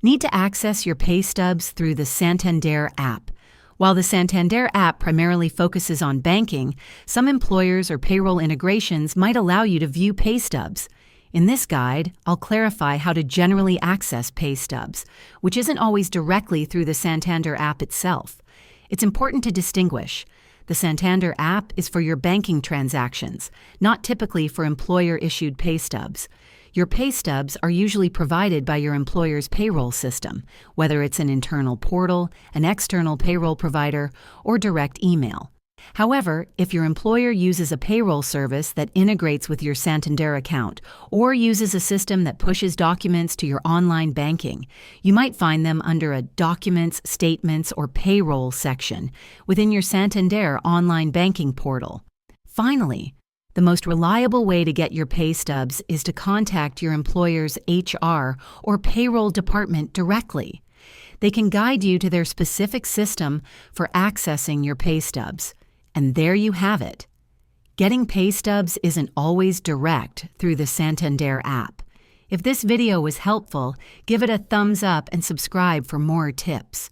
Need to access your pay stubs through the Santander app. While the Santander app primarily focuses on banking, some employers or payroll integrations might allow you to view pay stubs. In this guide, I'll clarify how to generally access pay stubs, which isn't always directly through the Santander app itself. It's important to distinguish. The Santander app is for your banking transactions, not typically for employer-issued pay stubs. Your pay stubs are usually provided by your employer's payroll system, whether it's an internal portal, an external payroll provider, or direct email. However, if your employer uses a payroll service that integrates with your Santander account or uses a system that pushes documents to your online banking, you might find them under a Documents, Statements, or Payroll section within your Santander online banking portal. Finally, the most reliable way to get your pay stubs is to contact your employer's HR or payroll department directly. They can guide you to their specific system for accessing your pay stubs. And there you have it. Getting pay stubs isn't always direct through the Santander app. If this video was helpful, give it a thumbs up and subscribe for more tips.